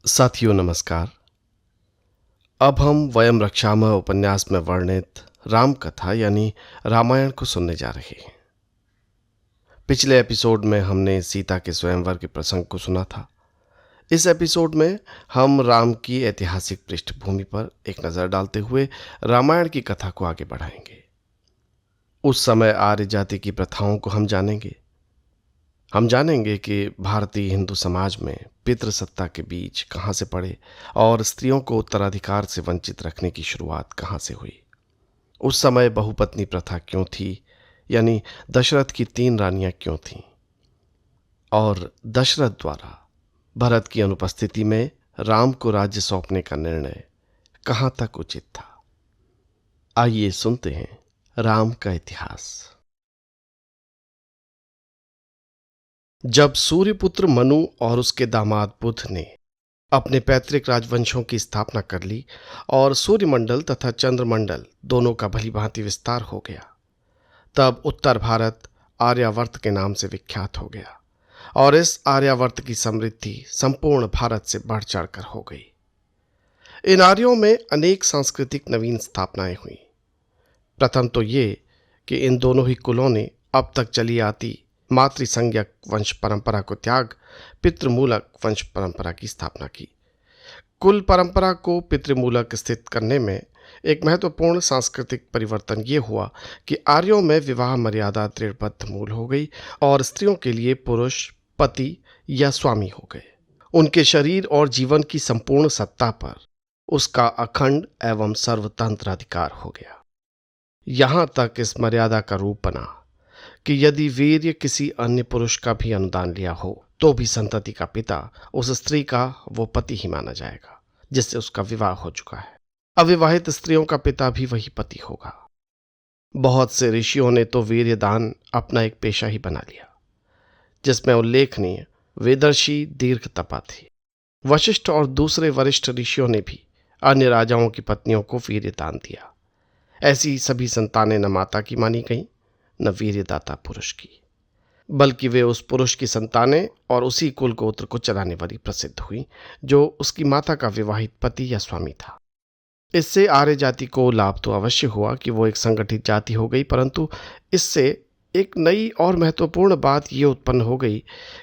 साथियों नमस्कार। अब हम वयम रक्षामः उपन्यास में वर्णित राम कथा यानी रामायण को सुनने जा रहे हैं। पिछले एपिसोड में हमने सीता के स्वयंवर के प्रसंग को सुना था। इस एपिसोड में हम राम की ऐतिहासिक पृष्ठभूमि पर एक नजर डालते हुए रामायण की कथा को आगे बढ़ाएंगे। उस समय आर्य जाति की प्रथाओं को हम जानेंगे कि भारतीय हिंदू समाज में पितृसत्ता के बीज कहाँ से पड़े और स्त्रियों को उत्तराधिकार से वंचित रखने की शुरुआत कहाँ से हुई। उस समय बहुपत्नी प्रथा क्यों थी, यानी दशरथ की 3 रानियां क्यों थीं, और दशरथ द्वारा भरत की अनुपस्थिति में राम को राज्य सौंपने का निर्णय कहाँ तक उचित था। आइए सुनते हैं राम का इतिहास। जब सूर्यपुत्र मनु और उसके दामाद बुध ने अपने पैतृक राजवंशों की स्थापना कर ली और सूर्यमंडल तथा चंद्रमंडल दोनों का भली भांति विस्तार हो गया, तब उत्तर भारत आर्यावर्त के नाम से विख्यात हो गया और इस आर्यावर्त की समृद्धि संपूर्ण भारत से बढ़ चढ़कर हो गई। इन आर्यों में अनेक सांस्कृतिक नवीन स्थापनाएं हुई। प्रथम तो ये कि इन दोनों ही कुलों ने अब तक चली आती मातृसंज्ञक वंश परंपरा को त्याग पितृमूलक वंश परंपरा की स्थापना की। कुल परंपरा को पितृमूलक स्थित करने में एक महत्वपूर्ण सांस्कृतिक परिवर्तन ये हुआ कि आर्यों में विवाह मर्यादा दृढ़बद्ध मूल हो गई और स्त्रियों के लिए पुरुष पति या स्वामी हो गए। उनके शरीर और जीवन की संपूर्ण सत्ता पर उसका अखंड एवं सर्वतंत्र अधिकार हो गया। यहां तक इस मर्यादा का रूप बना कि यदि वीर्य किसी अन्य पुरुष का भी अनुदान लिया हो तो भी संतति का पिता उस स्त्री का वो पति ही माना जाएगा जिससे उसका विवाह हो चुका है। अविवाहित स्त्रियों का पिता भी वही पति होगा। बहुत से ऋषियों ने तो वीर्य दान अपना एक पेशा ही बना लिया, जिसमें उल्लेखनीय वेदर्षि दीर्घतपा थी। वशिष्ठ और दूसरे वरिष्ठ ऋषियों ने भी अन्य राजाओं की पत्नियों को वीर्य दान दिया। ऐसी सभी संतानें न माता की मानी गईं न वीर्यदाता पुरुष की, बल्कि वे उस पुरुष की संतानें और उसी कुल गोत्र को चलाने वाली प्रसिद्ध हुई जो उसकी माता का विवाहित पति या स्वामी था। इससे आर्य जाति को लाभ तो अवश्य हुआ कि वो एक संगठित जाति हो गई, परंतु इससे एक नई और महत्वपूर्ण बात ये उत्पन्न हो गई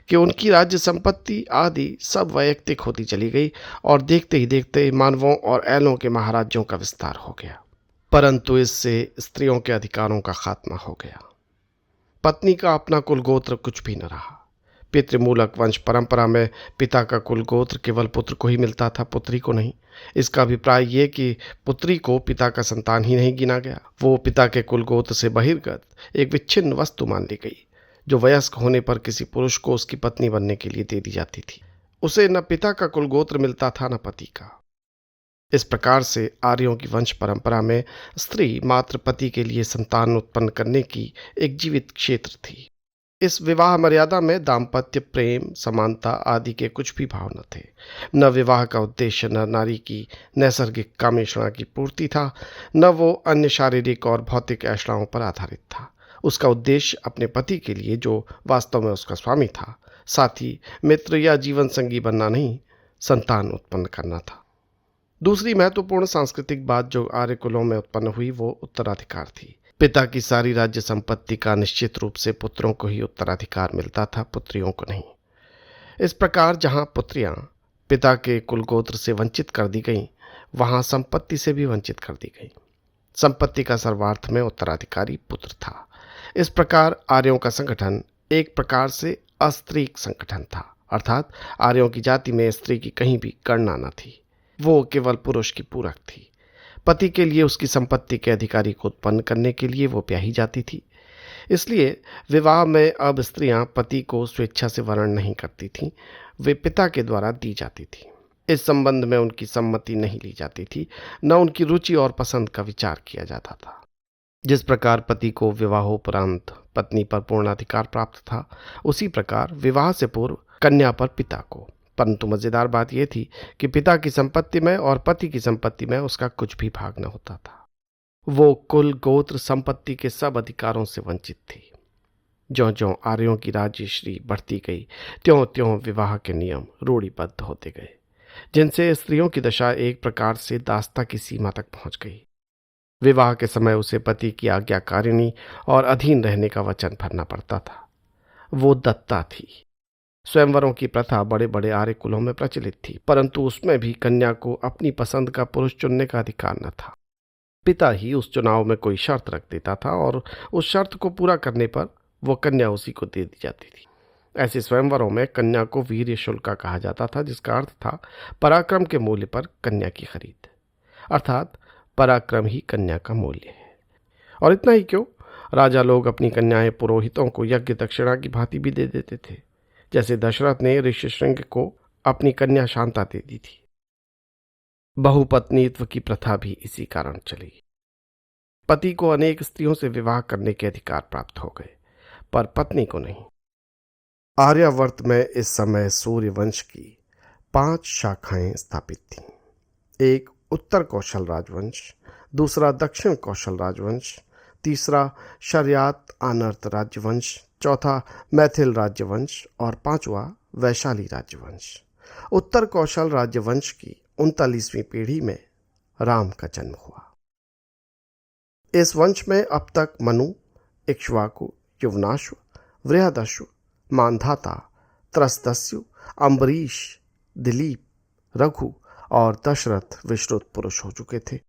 कि उनकी राज्य संपत्ति आदि सब वैयक्तिक होती चली गई और देखते ही देखते मानवों और ऐलों के महाराज्यों का विस्तार हो गया। परंतु इससे स्त्रियों के अधिकारों का खात्मा हो गया। पत्नी का अपना कुल गोत्र कुछ भी न रहा। पितृमूलक वंश परंपरा में पिता का कुल गोत्र केवल पुत्र को ही मिलता था, पुत्री को नहीं। इसका अभिप्राय ये कि पुत्री को पिता का संतान ही नहीं गिना गया, वो पिता के कुल गोत्र से बहिर्गत एक विच्छिन्न वस्तु मान ली गई जो वयस्क होने पर किसी पुरुष को उसकी पत्नी बनने के लिए दे दी जाती थी। उसे न पिता का कुल गोत्र मिलता था न पति का। इस प्रकार से आर्यों की वंश परंपरा में स्त्री मात्र पति के लिए संतान उत्पन्न करने की एक जीवित क्षेत्र थी। इस विवाह मर्यादा में दाम्पत्य प्रेम समानता आदि के कुछ भी भाव न थे। न विवाह का उद्देश्य न नारी की नैसर्गिक कामेष्णा की पूर्ति था, न वो अन्य शारीरिक और भौतिक ऐषणाओं पर आधारित था। उसका उद्देश्य अपने पति के लिए, जो वास्तव में उसका स्वामी था, साथी मित्र या जीवन संगी बनना नहीं, संतान उत्पन्न करना था। दूसरी महत्वपूर्ण सांस्कृतिक बात जो आर्य कुलों में उत्पन्न हुई वो उत्तराधिकार थी। पिता की सारी राज्य संपत्ति का निश्चित रूप से पुत्रों को ही उत्तराधिकार मिलता था, पुत्रियों को नहीं। इस प्रकार जहां पुत्रियां पिता के कुल गोत्र से वंचित कर दी गईं, वहां संपत्ति से भी वंचित कर दी गई। संपत्ति का सर्वार्थ में उत्तराधिकारी पुत्र था। इस प्रकार आर्यों का संगठन एक प्रकार से अस्त्रीक संगठन था, अर्थात आर्यों की जाति में स्त्री की कहीं भी गणना न थी। वो केवल पुरुष की पूरक थी। पति के लिए उसकी संपत्ति के अधिकारी को उत्पन्न करने के लिए वो ब्याही जाती थी। इसलिए विवाह में अब स्त्रियां पति को स्वेच्छा से वर्ण नहीं करती थीं, वे पिता के द्वारा दी जाती थी। इस संबंध में उनकी सम्मति नहीं ली जाती थी, न उनकी रुचि और पसंद का विचार किया जाता था। जिस प्रकार पति को विवाहोपरांत पत्नी पर पूर्ण अधिकार प्राप्त था, उसी प्रकार विवाह से पूर्व कन्या पर पिता को। परंतु मजेदार बात यह थी कि पिता की संपत्ति में और पति की संपत्ति में उसका कुछ भी भाग न होता था। वो कुल गोत्र संपत्ति के सब अधिकारों से वंचित थी। ज्यों-ज्यों आर्यों की राज्यश्री बढ़ती गई, त्यों-त्यों विवाह के नियम रूढ़िबद्ध होते गए। जिनसे स्त्रियों की दशा एक प्रकार से दासता की सीमा तक पहुंच गई। विवाह के समय उसे पति की आज्ञाकारिणी और अधीन रहने का वचन भरना पड़ता था। वो दत्ता थी। स्वयंवरों की प्रथा बड़े बड़े आर्य कुलों में प्रचलित थी, परंतु उसमें भी कन्या को अपनी पसंद का पुरुष चुनने का अधिकार न था। पिता ही उस चुनाव में कोई शर्त रख देता था और उस शर्त को पूरा करने पर वो कन्या उसी को दे दी जाती थी। ऐसे स्वयंवरों में कन्या को वीर्य शुल्का कहा जाता था, जिसका अर्थ था पराक्रम के मूल्य पर कन्या की खरीद, अर्थात पराक्रम ही कन्या का मूल्य है। और इतना ही क्यों, राजा लोग अपनी कन्याएं पुरोहितों को यज्ञ दक्षिणा की भांति भी दे देते थे, जैसे दशरथ ने ऋष्यशृंग को अपनी कन्या शांता दे दी थी। बहुपत्नीत्व की प्रथा भी इसी कारण चली। पति को अनेक स्त्रियों से विवाह करने के अधिकार प्राप्त हो गए, पर पत्नी को नहीं। आर्यावर्त में इस समय सूर्य वंश की 5 शाखाएं स्थापित थीं। एक उत्तर कौशल राजवंश, दूसरा दक्षिण कौशल राजवंश, तीसरा शर्यात आनर्त राज्यवंश, चौथा मैथिल राज्यवंश और पांचवा वैशाली राज्यवंश। उत्तर कौशल राज्यवंश की 39वीं पीढ़ी में राम का जन्म हुआ। इस वंश में अब तक मनु, इक्ष्वाकु, युवनाश्व, बृहदश्व, मांधाता, त्रस्तस्यु, अम्बरीश, दिलीप, रघु और दशरथ विश्रुत पुरुष हो चुके थे।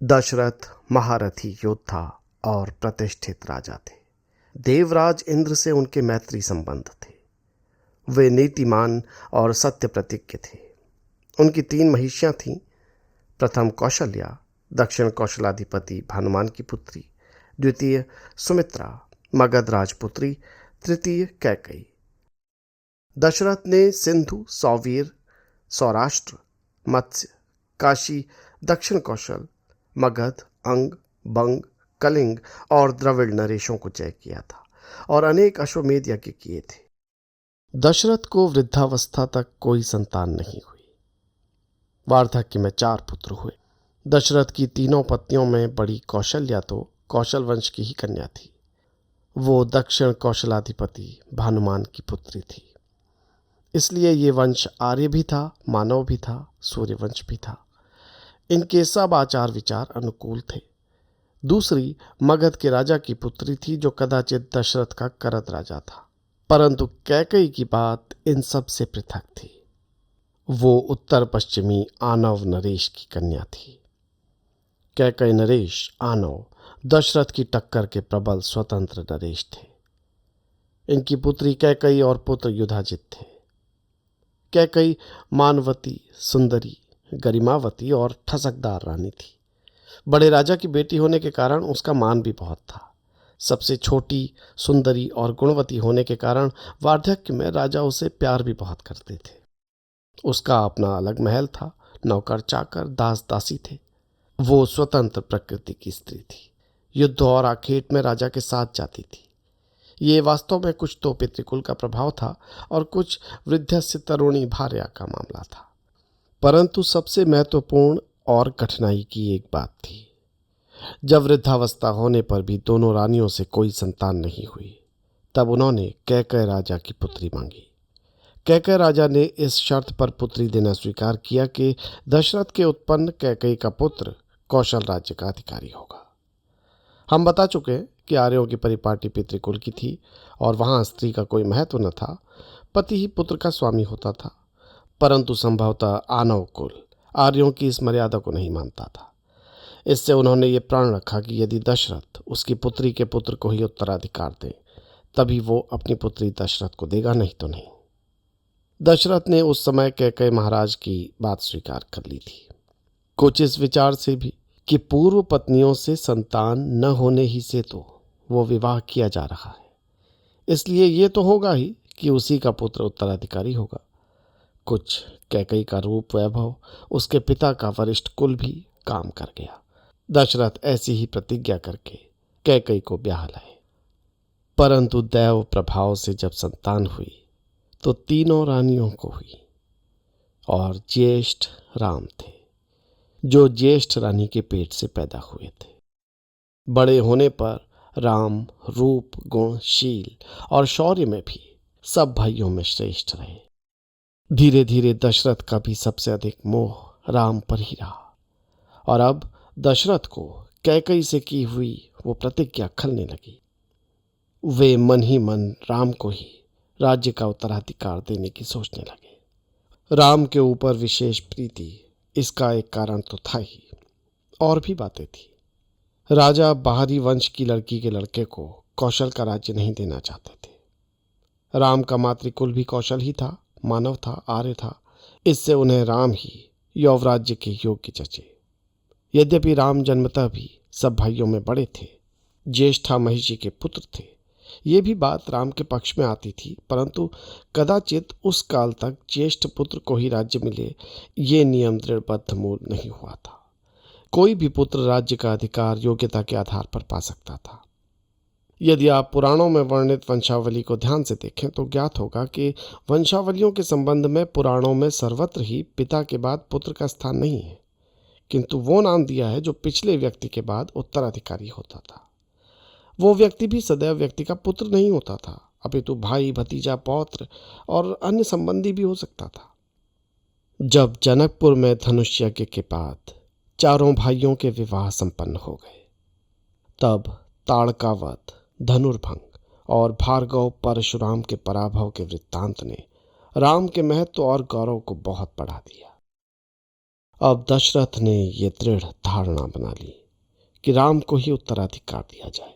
दशरथ महारथी योद्धा और प्रतिष्ठित राजा थे। देवराज इंद्र से उनके मैत्री संबंध थे। वे नीतिमान और सत्य प्रतिज्ञ थे। उनकी 3 महिषियां थीं। प्रथम कौशल्या, दक्षिण कौशलाधिपति भानुमान की पुत्री, द्वितीय सुमित्रा, मगध राजपुत्री, तृतीय कैकई। दशरथ ने सिंधु, सौवीर, सौराष्ट्र, मत्स्य, काशी, दक्षिण कौशल, मगध, अंग, बंग, कलिंग और द्रविड़ नरेशों को जय किया था और अनेक अश्वमेध यज्ञ किए थे। दशरथ को वृद्धावस्था तक कोई संतान नहीं हुई। वार्धक्य में 4 पुत्र हुए। दशरथ की 3 पत्नियों में बड़ी कौशल्या तो कौशल वंश की ही कन्या थी। वो दक्षिण कौशलाधिपति भानुमान की पुत्री थी। इसलिए ये वंश आर्य भी था, मानव भी था, सूर्यवंश भी था। इनके सब आचार विचार अनुकूल थे। दूसरी मगध के राजा की पुत्री थी, जो कदाचित दशरथ का करत राजा था, परंतु कैकई की बात इन सब से पृथक थी। वो उत्तर पश्चिमी आनव नरेश की कन्या थी। कैकई नरेश आनव दशरथ की टक्कर के प्रबल स्वतंत्र नरेश थे। इनकी पुत्री कैकई और पुत्र युधाजित थे। कैकई मानवती, सुंदरी, गरिमावती और ठसकदार रानी थी। बड़े राजा की बेटी होने के कारण उसका मान भी बहुत था। सबसे छोटी, सुंदरी और गुणवती होने के कारण वार्धक्य में राजा उसे प्यार भी बहुत करते थे। उसका अपना अलग महल था, नौकर चाकर दास दासी थे। वो स्वतंत्र प्रकृति की स्त्री थी। युद्ध और आखेट में राजा के साथ जाती थी। ये वास्तव में कुछ तो पितृकुल का प्रभाव था और कुछ वृद्धस्य तरुणी भार्या का मामला था। परंतु सबसे महत्वपूर्ण और कठिनाई की एक बात थी। जब वृद्धावस्था होने पर भी दोनों रानियों से कोई संतान नहीं हुई, तब उन्होंने कैकय राजा की पुत्री मांगी। कैकय राजा ने इस शर्त पर पुत्री देना स्वीकार किया कि दशरथ के उत्पन्न कैकई का पुत्र कौशल राज्य का अधिकारी होगा। हम बता चुके हैं कि आर्यों की परिपाटी पितृकुल की थी और वहां स्त्री का कोई महत्व न था। पति ही पुत्र का स्वामी होता था। परंतु संभवतः आनव कुल आर्यों की इस मर्यादा को नहीं मानता था। इससे उन्होंने ये प्रण रखा कि यदि दशरथ उसकी पुत्री के पुत्र को ही उत्तराधिकार दे, तभी वो अपनी पुत्री दशरथ को देगा, नहीं तो नहीं। दशरथ ने उस समय कैकय महाराज की बात स्वीकार कर ली थी, कुछ इस विचार से भी कि पूर्व पत्नियों से संतान न होने ही से तो वो विवाह किया जा रहा है, इसलिए ये तो होगा ही कि उसी का पुत्र उत्तराधिकारी होगा। कुछ कैकई का रूप वैभव, उसके पिता का वरिष्ठ कुल भी काम कर गया। दशरथ ऐसी ही प्रतिज्ञा करके कैकई को ब्याह लाए। परंतु दैव प्रभाव से जब संतान हुई तो 3 रानियों को हुई और ज्येष्ठ राम थे, जो ज्येष्ठ रानी के पेट से पैदा हुए थे। बड़े होने पर राम रूप, गुण, शील और शौर्य में भी सब भाइयों में श्रेष्ठ रहे। धीरे धीरे दशरथ का भी सबसे अधिक मोह राम पर ही रहा और अब दशरथ को कैकई से की हुई वो प्रतिज्ञा खलने लगी। वे मन ही मन राम को ही राज्य का उत्तराधिकार देने की सोचने लगे। राम के ऊपर विशेष प्रीति, इसका एक कारण तो था ही, और भी बातें थी। राजा बाहरी वंश की लड़की के लड़के को कौशल का राज्य नहीं देना चाहते थे। राम का मातृकुल भी कौशल ही था, मानव था, आर्य था। इससे उन्हें राम ही यौवराज्य के योग्य जचे। यद्यपि राम जन्मतः भी सब भाइयों में बड़े थे, ज्येष्ठा महिषी के पुत्र थे, ये भी बात राम के पक्ष में आती थी, परंतु कदाचित उस काल तक ज्येष्ठ पुत्र को ही राज्य मिले, ये नियम दृढ़बद्ध मूल नहीं हुआ था। कोई भी पुत्र राज्य का अधिकार योग्यता के आधार पर पा सकता था। यदि आप पुराणों में वर्णित वंशावली को ध्यान से देखें तो ज्ञात होगा कि वंशावलियों के संबंध में पुराणों में सर्वत्र ही पिता के बाद पुत्र का स्थान नहीं है, किंतु वो नाम दिया है जो पिछले व्यक्ति के बाद उत्तराधिकारी होता था। वो व्यक्ति भी सदैव व्यक्ति का पुत्र नहीं होता था, अपितु भाई, भतीजा, पौत्र और अन्य संबंधी भी हो सकता था। जब जनकपुर में धनुष यज्ञ के बाद चारों भाइयों के विवाह संपन्न हो गए, तब ताड़कावध, धनुर्भंग और भार्गव परशुराम के पराभव के वृत्तांत ने राम के महत्व और गौरव को बहुत बढ़ा दिया। अब दशरथ ने यह दृढ़ धारणा बना ली कि राम को ही उत्तराधिकार दिया जाए।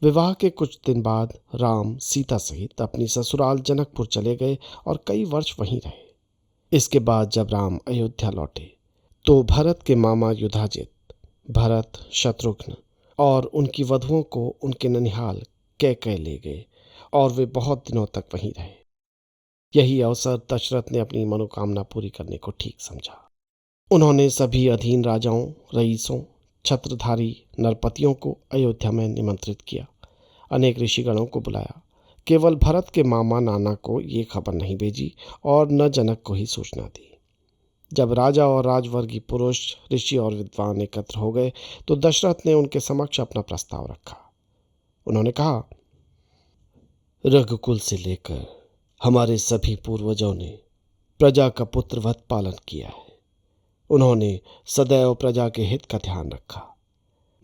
विवाह के कुछ दिन बाद राम सीता सहित अपनी ससुराल जनकपुर चले गए और कई वर्ष वहीं रहे। इसके बाद जब राम अयोध्या लौटे तो भरत के मामा युधाजित, भरत, शत्रुघ्न और उनकी वधुओं को उनके ननिहाल कैकय ले गए और वे बहुत दिनों तक वहीं रहे। यही अवसर दशरथ ने अपनी मनोकामना पूरी करने को ठीक समझा। उन्होंने सभी अधीन राजाओं, रईसों, छत्रधारी नरपतियों को अयोध्या में निमंत्रित किया। अनेक ऋषिगणों को बुलाया। केवल भरत के मामा नाना को ये खबर नहीं भेजी और न जनक को ही सूचना दी। जब राजा और राजवर्गीय पुरुष, ऋषि और विद्वान एकत्र हो गए तो दशरथ ने उनके समक्ष अपना प्रस्ताव रखा। उन्होंने कहा, रघुकुल से लेकर हमारे सभी पूर्वजों ने प्रजा का पुत्रवत पालन किया है। उन्होंने सदैव प्रजा के हित का ध्यान रखा।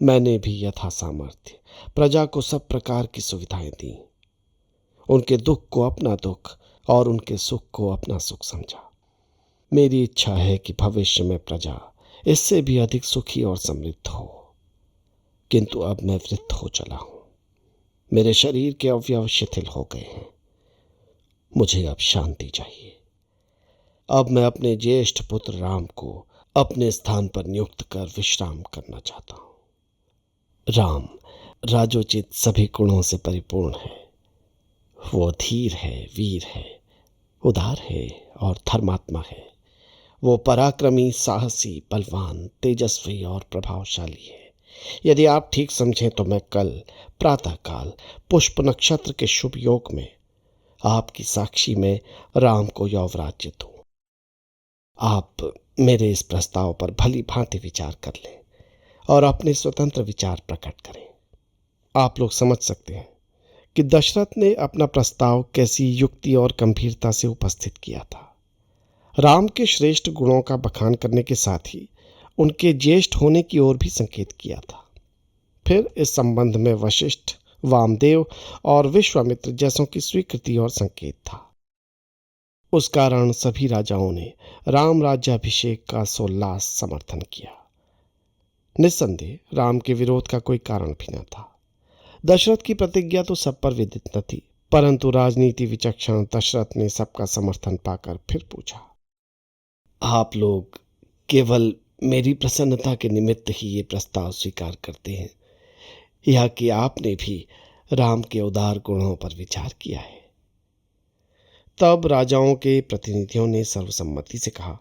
मैंने भी यथा सामर्थ्य प्रजा को सब प्रकार की सुविधाएं दी। उनके दुख को अपना दुख और उनके सुख को अपना सुख समझा। मेरी इच्छा है कि भविष्य में प्रजा इससे भी अधिक सुखी और समृद्ध हो। किंतु अब मैं वृद्ध हो चला हूं। मेरे शरीर के अवयव शिथिल हो गए हैं। मुझे अब शांति चाहिए। अब मैं अपने ज्येष्ठ पुत्र राम को अपने स्थान पर नियुक्त कर विश्राम करना चाहता हूं। राम राजोचित सभी गुणों से परिपूर्ण है। वो धीर है, वीर है, उदार है और धर्मात्मा है। वो पराक्रमी, साहसी, बलवान, तेजस्वी और प्रभावशाली है। यदि आप ठीक समझें तो मैं कल प्रातःकाल पुष्प नक्षत्र के शुभ योग में आपकी साक्षी में राम को यौवराज्य दूं। आप मेरे इस प्रस्ताव पर भली भांति विचार कर लें और अपने स्वतंत्र विचार प्रकट करें। आप लोग समझ सकते हैं कि दशरथ ने अपना प्रस्ताव कैसी युक्ति और गंभीरता से उपस्थित किया था। राम के श्रेष्ठ गुणों का बखान करने के साथ ही उनके ज्येष्ठ होने की ओर भी संकेत किया था। फिर इस संबंध में वशिष्ठ, वामदेव और विश्वामित्र जैसों की स्वीकृति और संकेत था। उस कारण सभी राजाओं ने राम राज्याभिषेक का सोल्लास समर्थन किया। निस्संदेह राम के विरोध का कोई कारण भी न था। दशरथ की प्रतिज्ञा तो सब पर विदित न थी, परंतु राजनीति विचक्षण दशरथ ने सबका समर्थन पाकर फिर पूछा, आप लोग केवल मेरी प्रसन्नता के निमित्त ही ये प्रस्ताव स्वीकार करते हैं या कि आपने भी राम के उदार गुणों पर विचार किया है? तब राजाओं के प्रतिनिधियों ने सर्वसम्मति से कहा,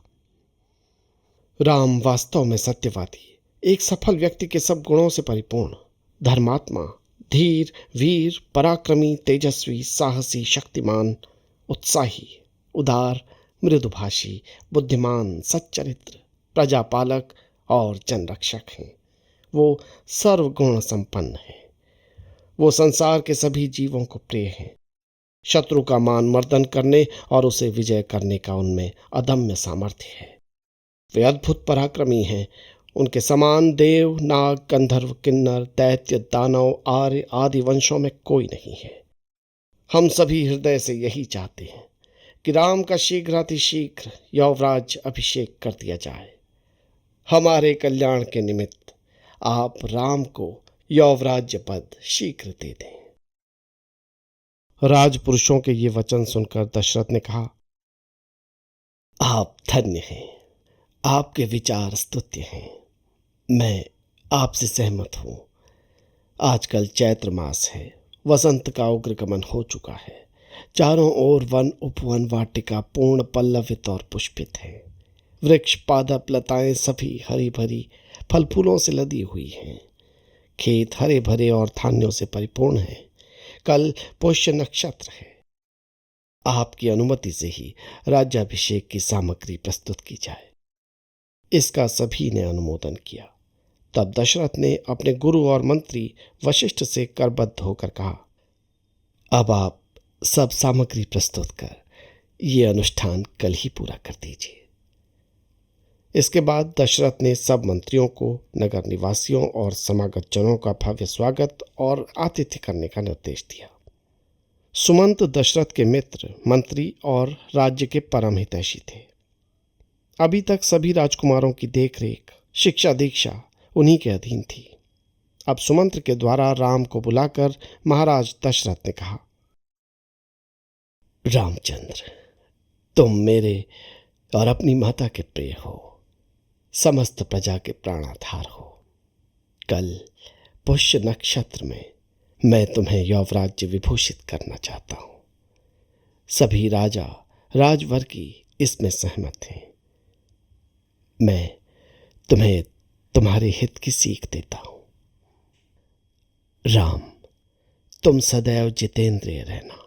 राम वास्तव में सत्यवादी, एक सफल व्यक्ति के सब गुणों से परिपूर्ण, धर्मात्मा, धीर, वीर, पराक्रमी, तेजस्वी, साहसी, शक्तिमान, उत्साही, उदार, मृदुभाषी, बुद्धिमान, सच्चरित्र, प्रजापालक और जनरक्षक हैं। वो सर्वगुण संपन्न है। वो संसार के सभी जीवों को प्रिय हैं। शत्रु का मान मर्दन करने और उसे विजय करने का उनमें अदम्य सामर्थ्य है। वे अद्भुत पराक्रमी हैं। उनके समान देव, नाग, गंधर्व, किन्नर, दैत्य, दानव, आर्य आदि वंशों में कोई नहीं है। हम सभी हृदय से यही चाहते हैं कि राम का शीघ्रातिशीघ्र यौवराज अभिषेक कर दिया जाए। हमारे कल्याण के निमित्त आप राम को यौवराज्य पद शीघ्र दे दें। राजपुरुषों के ये वचन सुनकर दशरथ ने कहा, आप धन्य हैं, आपके विचार स्तुत्य हैं। मैं आपसे सहमत हूं। आजकल चैत्र मास है, वसंत का उग्रगमन हो चुका है। चारों ओर वन उपवन वाटिका पूर्ण पल्लवित और पुष्पित है। वृक्ष, पादप, लताएं सभी हरी भरी फल फूलों से लदी हुई हैं। खेत हरे भरे और धान्यों से परिपूर्ण है। कल पुष्य नक्षत्र है। आपकी अनुमति से ही राज्याभिषेक की सामग्री प्रस्तुत की जाए। इसका सभी ने अनुमोदन किया। तब दशरथ ने अपने गुरु और मंत्री वशिष्ठ से करबद्ध होकर कहा, अब आप सब सामग्री प्रस्तुत कर ये अनुष्ठान कल ही पूरा कर दीजिए। इसके बाद दशरथ ने सब मंत्रियों को नगर निवासियों और समागत जनों का भव्य स्वागत और आतिथ्य करने का निर्देश दिया। सुमंत दशरथ के मित्र, मंत्री और राज्य के परम हितैषी थे। अभी तक सभी राजकुमारों की देखरेख, शिक्षा दीक्षा उन्हीं के अधीन थी। अब सुमंत्र के द्वारा राम को बुलाकर महाराज दशरथ ने कहा, रामचंद्र, तुम मेरे और अपनी माता के प्रिय हो, समस्त प्रजा के प्राणाधार हो। कल पुष्य नक्षत्र में मैं तुम्हें यौवराज्य विभूषित करना चाहता हूं। सभी राजा राजवर्गी इसमें सहमत हैं। मैं तुम्हें तुम्हारे हित की सीख देता हूं। राम, तुम सदैव जितेंद्रिय रहना,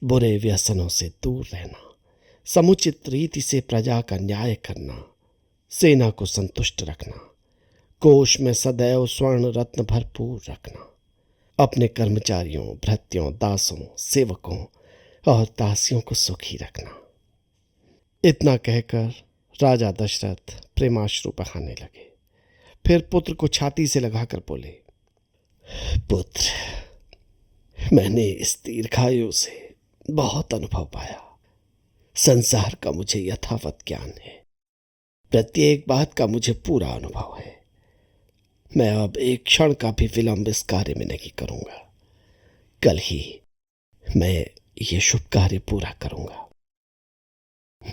बुरे व्यसनों से दूर रहना, समुचित रीति से प्रजा का न्याय करना, सेना को संतुष्ट रखना, कोष में सदैव स्वर्ण रत्न भरपूर रखना, अपने कर्मचारियों, भृत्यों, दासों, सेवकों और दासियों को सुखी रखना। इतना कहकर राजा दशरथ प्रेमाश्रु बहाने लगे। फिर पुत्र को छाती से लगाकर बोले, पुत्र, मैंने इस दीर्घायु से बहुत अनुभव पाया। संसार का मुझे यथावत ज्ञान है। प्रत्येक बात का मुझे पूरा अनुभव है। मैं अब एक क्षण का भी विलंब इस कार्य में नहीं करूंगा। कल ही मैं ये शुभ कार्य पूरा करूंगा।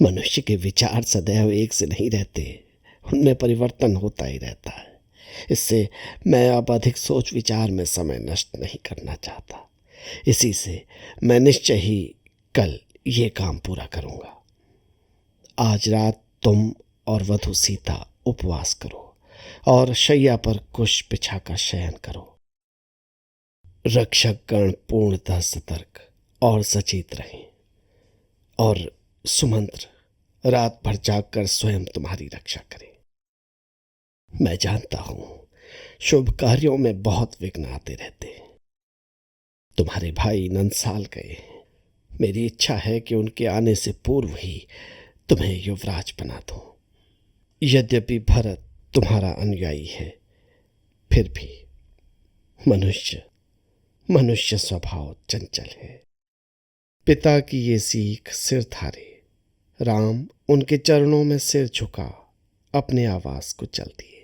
मनुष्य के विचार सदैव एक से नहीं रहते, उनमें परिवर्तन होता ही रहता है। इससे मैं अब अधिक सोच विचार में समय नष्ट नहीं करना चाहता। इसी से मैं निश्चय ही कल ये काम पूरा करूंगा। आज रात तुम और वधू सीता उपवास करो और शैया पर कुश बिछाकर शयन करो। रक्षक गण पूर्णतः सतर्क और सचेत रहें और सुमंत्र रात भर जागकर स्वयं तुम्हारी रक्षा करें। मैं जानता हूं शुभ कार्यों में बहुत विघ्न आते रहते हैं। तुम्हारे भाई नंदसाल गए हैं। मेरी इच्छा है कि उनके आने से पूर्व ही तुम्हें युवराज बना दूं। यद्यपि भरत तुम्हारा अनुयायी है, फिर भी मनुष्य स्वभाव चंचल है। पिता की ये सीख सिर धारे। राम उनके चरणों में सिर झुका अपने आवास को चल दिए।